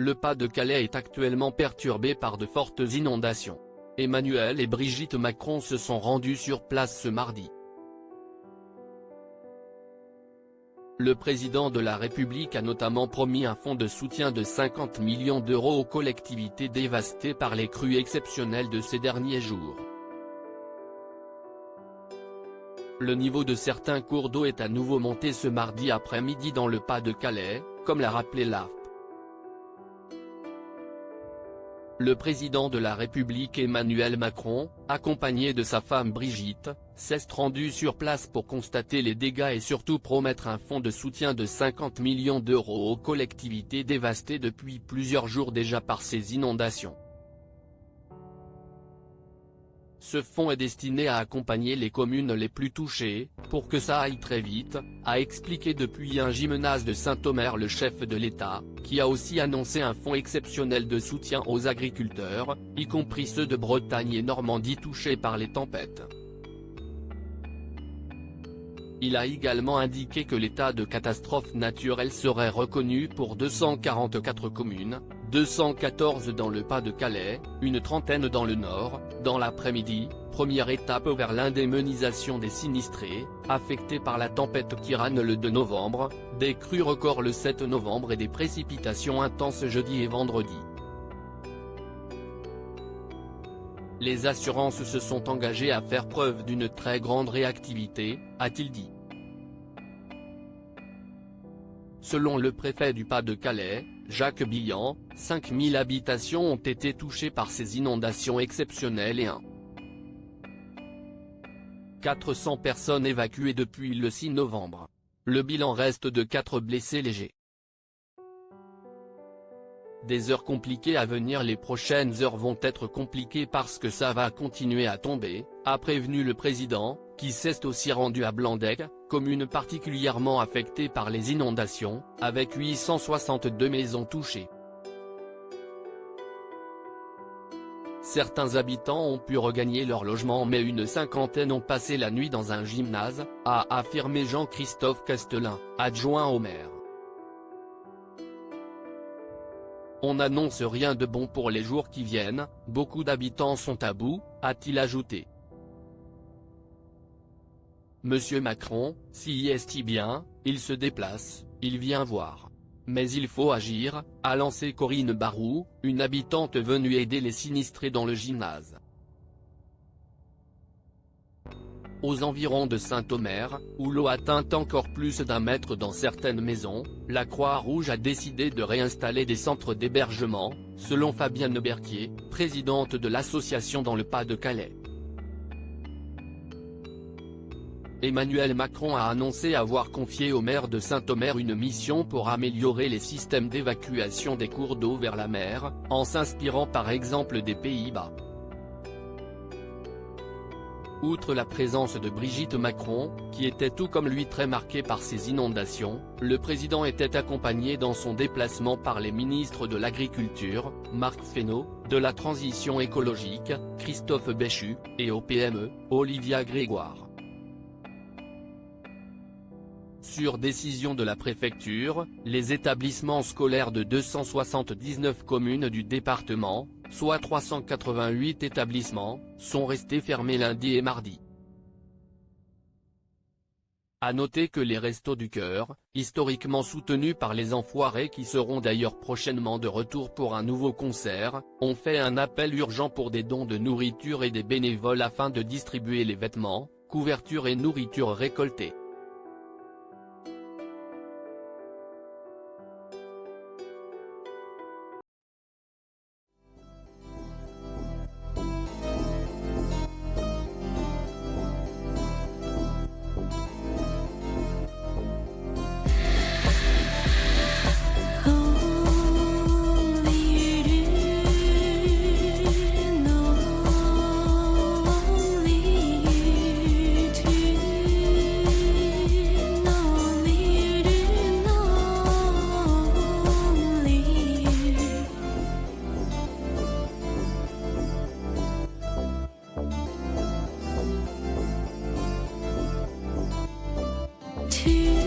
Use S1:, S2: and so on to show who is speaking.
S1: Le Pas-de-Calais est actuellement perturbé par de fortes inondations. Emmanuel et Brigitte Macron se sont rendus sur place ce mardi. Le président de la République a notamment promis un fonds de soutien de 50 millions d'euros aux collectivités dévastées par les crues exceptionnelles de ces derniers jours. Le niveau de certains cours d'eau est à nouveau monté ce mardi après-midi dans le Pas-de-Calais, comme l'a rappelé l'AFP. Le président de la République Emmanuel Macron, accompagné de sa femme Brigitte, s'est rendu sur place pour constater les dégâts et surtout promettre un fonds de soutien de 50 millions d'euros aux collectivités dévastées depuis plusieurs jours déjà par ces inondations. Ce fonds est destiné à accompagner les communes les plus touchées, pour que ça aille très vite, a expliqué depuis un gymnase de Saint-Omer le chef de l'État, qui a aussi annoncé un fonds exceptionnel de soutien aux agriculteurs, y compris ceux de Bretagne et Normandie touchés par les tempêtes. Il a également indiqué que l'état de catastrophe naturelle serait reconnu pour 244 communes, 214 dans le Pas-de-Calais, une trentaine dans le Nord, dans l'après-midi, première étape vers l'indemnisation des sinistrés, affectés par la tempête Kiran le 2 novembre, des crues records le 7 novembre et des précipitations intenses jeudi et vendredi. Les assurances se sont engagées à faire preuve d'une très grande réactivité, a-t-il dit. Selon le préfet du Pas-de-Calais, Jacques Billan, 5000 habitations ont été touchées par ces inondations exceptionnelles et 400 personnes évacuées depuis le 6 novembre. Le bilan reste de 4 blessés légers. Des heures compliquées à venir. Les prochaines heures vont être compliquées parce que ça va continuer à tomber, a prévenu le président, qui s'est aussi rendu à Blandec, commune particulièrement affectée par les inondations, avec 862 maisons touchées. Certains habitants ont pu regagner leur logement mais une cinquantaine ont passé la nuit dans un gymnase, a affirmé Jean-Christophe Castelin, adjoint au maire. On n'annonce rien de bon pour les jours qui viennent, beaucoup d'habitants sont à bout, a-t-il ajouté. Monsieur Macron, s'y est bien, il se déplace, il vient voir. Mais il faut agir, a lancé Corinne Barou, une habitante venue aider les sinistrés dans le gymnase. Aux environs de Saint-Omer, où l'eau atteint encore plus d'1 mètre dans certaines maisons, la Croix-Rouge a décidé de réinstaller des centres d'hébergement, selon Fabienne Berquier, présidente de l'association dans le Pas-de-Calais. Emmanuel Macron a annoncé avoir confié au maire de Saint-Omer une mission pour améliorer les systèmes d'évacuation des cours d'eau vers la mer, en s'inspirant par exemple des Pays-Bas. Outre la présence de Brigitte Macron, qui était tout comme lui très marquée par ces inondations, le président était accompagné dans son déplacement par les ministres de l'Agriculture, Marc Fesneau, de la Transition écologique, Christophe Béchu, et au PME, Olivia Grégoire. Sur décision de la préfecture, les établissements scolaires de 279 communes du département, soit 388 établissements, sont restés fermés lundi et mardi. À noter que les Restos du Cœur, historiquement soutenus par les Enfoirés qui seront d'ailleurs prochainement de retour pour un nouveau concert, ont fait un appel urgent pour des dons de nourriture et des bénévoles afin de distribuer les vêtements, couvertures et nourriture récoltées.
S2: To